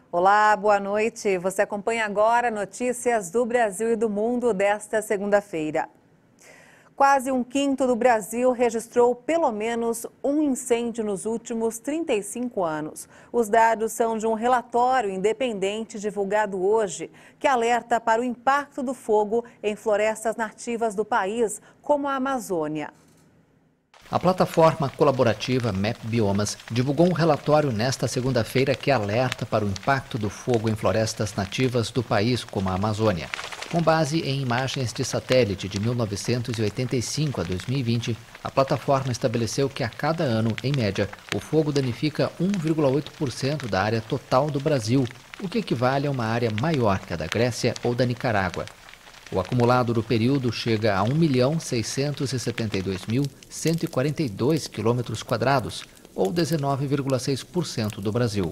Olá, boa noite. Você acompanha agora notícias do Brasil e do mundo desta segunda-feira. Quase um quinto do Brasil registrou pelo menos um incêndio nos últimos 35 anos. Os dados são de um relatório independente divulgado hoje, que alerta para o impacto do fogo em florestas nativas do país, como a Amazônia. A plataforma colaborativa Map Biomas divulgou um relatório nesta segunda-feira que alerta para o impacto do fogo em florestas nativas do país, como a Amazônia. Com base em imagens de satélite de 1985 a 2020, a plataforma estabeleceu que a cada ano, em média, o fogo danifica 1,8% da área total do Brasil, o que equivale a uma área maior que a da Grécia ou da Nicarágua. O acumulado do período chega a 1.672.142 km², ou 19,6% do Brasil.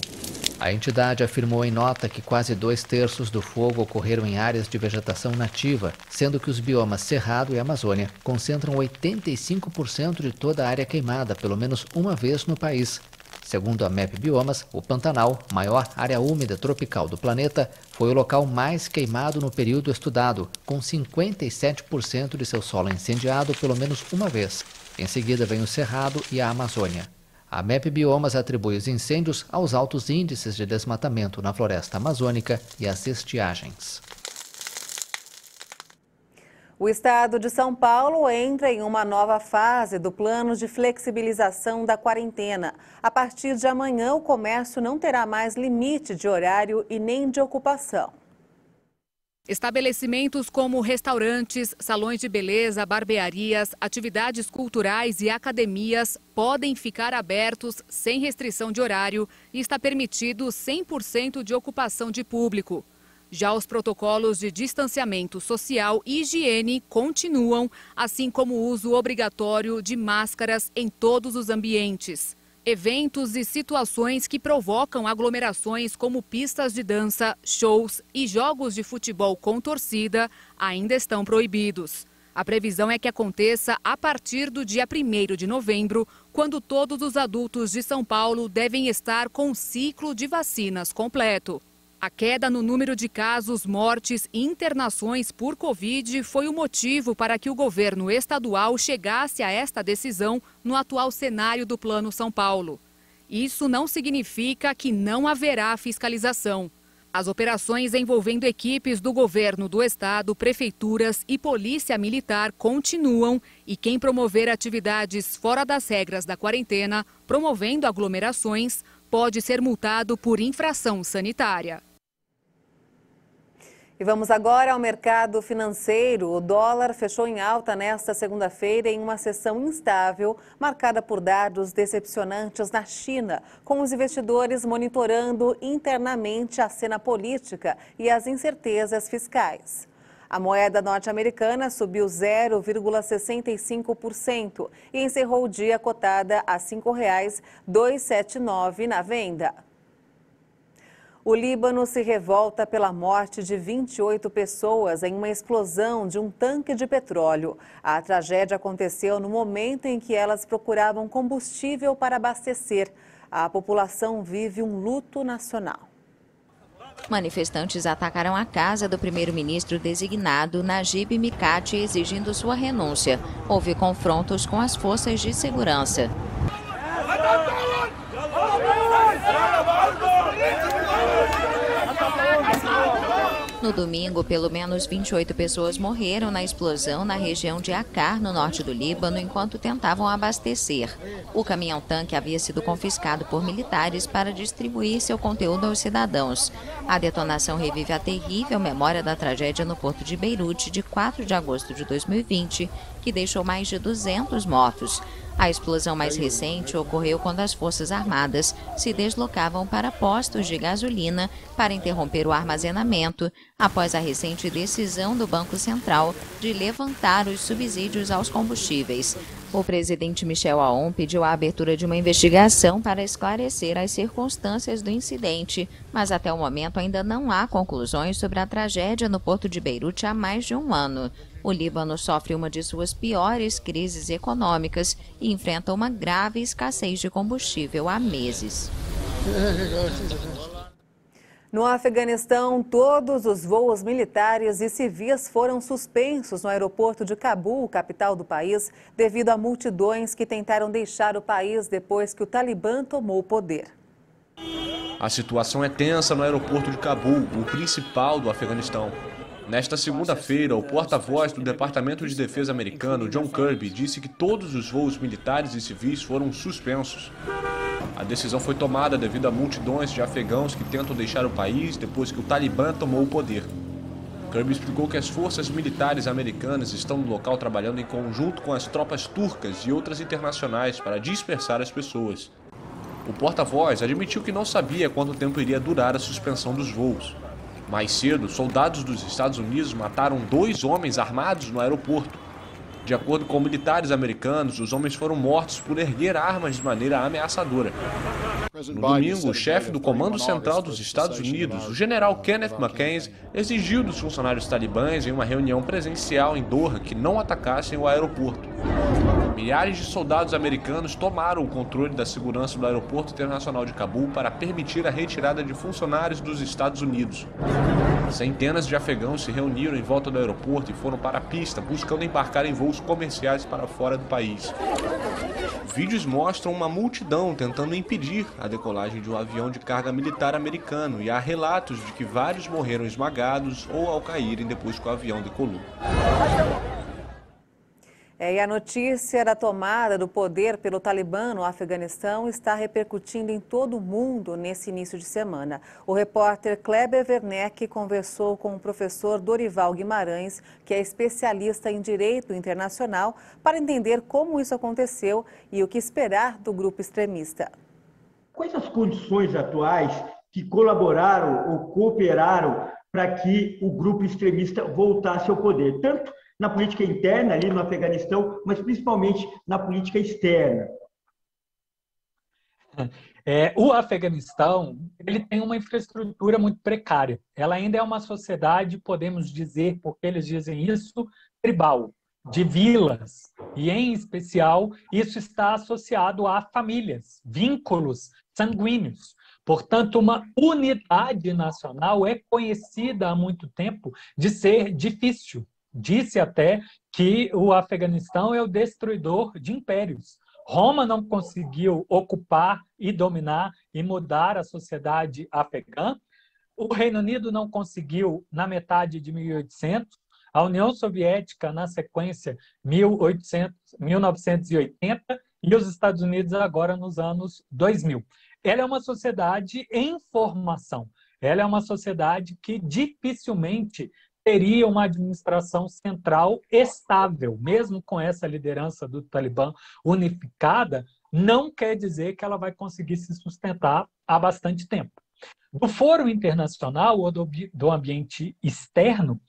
A entidade afirmou em nota que quase 2/3 do fogo ocorreram em áreas de vegetação nativa, sendo que os biomas Cerrado e Amazônia concentram 85% de toda a área queimada pelo menos uma vez no país. Segundo a Map Biomas, o Pantanal, maior área úmida tropical do planeta, foi o local mais queimado no período estudado, com 57% de seu solo incendiado pelo menos uma vez. Em seguida vem o Cerrado e a Amazônia. A Map Biomas atribui os incêndios aos altos índices de desmatamento na floresta amazônica e às estiagens. O estado de São Paulo entra em uma nova fase do plano de flexibilização da quarentena. A partir de amanhã, o comércio não terá mais limite de horário e nem de ocupação. Estabelecimentos como restaurantes, salões de beleza, barbearias, atividades culturais e academias podem ficar abertos sem restrição de horário e está permitido 100% de ocupação de público. Já os protocolos de distanciamento social e higiene continuam, assim como o uso obrigatório de máscaras em todos os ambientes. Eventos e situações que provocam aglomerações como pistas de dança, shows e jogos de futebol com torcida ainda estão proibidos. A previsão é que aconteça a partir do dia 1º de novembro, quando todos os adultos de São Paulo devem estar com o ciclo de vacinas completo. A queda no número de casos, mortes e internações por Covid foi o motivo para que o governo estadual chegasse a esta decisão no atual cenário do Plano São Paulo. Isso não significa que não haverá fiscalização. As operações envolvendo equipes do governo do estado, prefeituras e polícia militar continuam e quem promover atividades fora das regras da quarentena, promovendo aglomerações, pode ser multado por infração sanitária. E vamos agora ao mercado financeiro. O dólar fechou em alta nesta segunda-feira em uma sessão instável, marcada por dados decepcionantes na China, com os investidores monitorando internamente a cena política e as incertezas fiscais. A moeda norte-americana subiu 0,65% e encerrou o dia cotada a R$ 5,279 na venda. O Líbano se revolta pela morte de 28 pessoas em uma explosão de um tanque de petróleo. A tragédia aconteceu no momento em que elas procuravam combustível para abastecer. A população vive um luto nacional. Manifestantes atacaram a casa do primeiro-ministro designado Najib Mikati, exigindo sua renúncia. Houve confrontos com as forças de segurança. No domingo, pelo menos 28 pessoas morreram na explosão na região de Akkar, no norte do Líbano, enquanto tentavam abastecer. O caminhão-tanque havia sido confiscado por militares para distribuir seu conteúdo aos cidadãos. A detonação revive a terrível memória da tragédia no porto de Beirute de 4 de agosto de 2020, que deixou mais de 200 mortos. A explosão mais recente ocorreu quando as Forças Armadas se deslocavam para postos de gasolina para interromper o armazenamento, após a recente decisão do Banco Central de levantar os subsídios aos combustíveis. O presidente Michel Aoun pediu a abertura de uma investigação para esclarecer as circunstâncias do incidente, mas até o momento ainda não há conclusões sobre a tragédia no porto de Beirute há mais de um ano. O Líbano sofre uma de suas piores crises econômicas e enfrenta uma grave escassez de combustível há meses. No Afeganistão, todos os voos militares e civis foram suspensos no aeroporto de Cabul, capital do país, devido a multidões que tentaram deixar o país depois que o Talibã tomou o poder. A situação é tensa no aeroporto de Cabul, o principal do Afeganistão. Nesta segunda-feira, o porta-voz do Departamento de Defesa americano, John Kirby, disse que todos os voos militares e civis foram suspensos. A decisão foi tomada devido a multidões de afegãos que tentam deixar o país depois que o Talibã tomou o poder. Kirby explicou que as forças militares americanas estão no local trabalhando em conjunto com as tropas turcas e outras internacionais para dispersar as pessoas. O porta-voz admitiu que não sabia quanto tempo iria durar a suspensão dos voos. Mais cedo, soldados dos Estados Unidos mataram 2 homens armados no aeroporto. De acordo com militares americanos, os homens foram mortos por erguer armas de maneira ameaçadora. No domingo, o chefe do Comando Central dos Estados Unidos, o general Kenneth McKenzie, exigiu dos funcionários talibãs em uma reunião presencial em Doha que não atacassem o aeroporto. Milhares de soldados americanos tomaram o controle da segurança do aeroporto internacional de Cabul para permitir a retirada de funcionários dos Estados Unidos. Centenas de afegãos se reuniram em volta do aeroporto e foram para a pista, buscando embarcar em voos comerciais para fora do país. Vídeos mostram uma multidão tentando impedir a decolagem de um avião de carga militar americano e há relatos de que vários morreram esmagados ou ao caírem depois que o avião decolou. E a notícia da tomada do poder pelo Talibã no Afeganistão está repercutindo em todo o mundo nesse início de semana. O repórter Kleber Werneck conversou com o professor Dorival Guimarães, que é especialista em direito internacional, para entender como isso aconteceu e o que esperar do grupo extremista. Quais as condições atuais que colaboraram ou cooperaram para que o grupo extremista voltasse ao poder, tanto na política interna, ali no Afeganistão, mas principalmente na política externa? O Afeganistão ele tem uma infraestrutura muito precária. Ela ainda é uma sociedade, podemos dizer, porque eles dizem isso, tribal, de vilas. E, em especial, isso está associado a famílias, vínculos sanguíneos. Portanto, uma unidade nacional é conhecida há muito tempo de ser difícil. Disse até que o Afeganistão é o destruidor de impérios. Roma não conseguiu ocupar e dominar e mudar a sociedade afegã. O Reino Unido não conseguiu na metade de 1800. A União Soviética, na sequência, 1980. E os Estados Unidos agora nos anos 2000. Ela é uma sociedade em formação. Ela é uma sociedade que dificilmente teria uma administração central estável, mesmo com essa liderança do Talibã unificada, não quer dizer que ela vai conseguir se sustentar há bastante tempo. Do foro internacional ou do ambiente externo,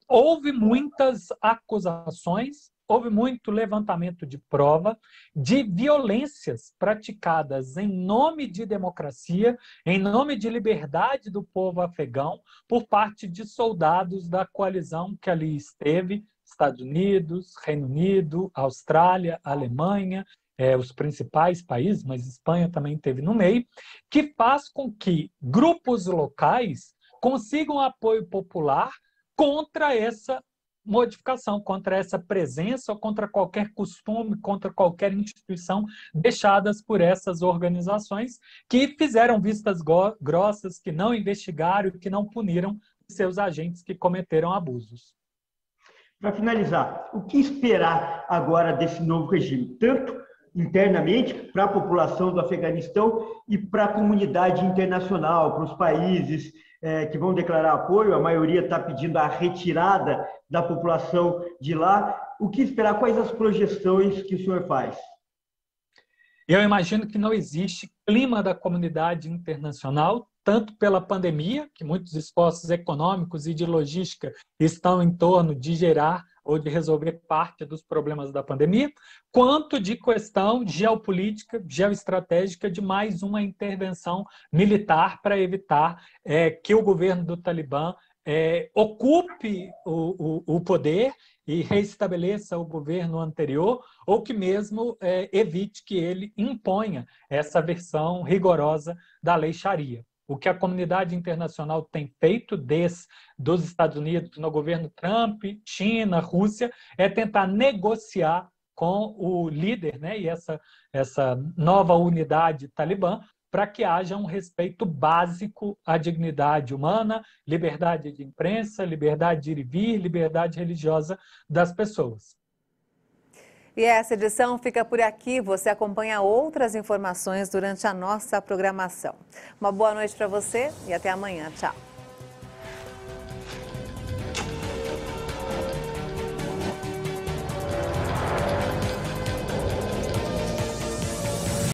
houve muitas acusações, houve muito levantamento de prova de violências praticadas em nome de democracia, em nome de liberdade do povo afegão, por parte de soldados da coalizão que ali esteve, Estados Unidos, Reino Unido, Austrália, Alemanha, os principais países, mas Espanha também esteve no meio, que faz com que grupos locais consigam apoio popular contra essa modificação, contra essa presença ou contra qualquer costume, contra qualquer instituição deixadas por essas organizações que fizeram vistas grossas, que não investigaram e que não puniram seus agentes que cometeram abusos. Para finalizar, o que esperar agora desse novo regime, tanto internamente para a população do Afeganistão e para a comunidade internacional, para os países que vão declarar apoio? A maioria está pedindo a retirada da população de lá. O que esperar? Quais as projeções que o senhor faz? Eu imagino que não existe clima da comunidade internacional, tanto pela pandemia, que muitos esforços econômicos e de logística estão em torno de gerar ou de resolver parte dos problemas da pandemia, quanto de questão geopolítica, geoestratégica de mais uma intervenção militar para evitar que o governo do Talibã ocupe o poder e reestabeleça o governo anterior, ou que mesmo evite que ele imponha essa versão rigorosa da lei Sharia. O que a comunidade internacional tem feito dos Estados Unidos, no governo Trump, China, Rússia, é tentar negociar com o líder, né, e essa nova unidade talibã, para que haja um respeito básico à dignidade humana, liberdade de imprensa, liberdade de ir e vir, liberdade religiosa das pessoas. E essa edição fica por aqui. Você acompanha outras informações durante a nossa programação. Uma boa noite para você e até amanhã. Tchau.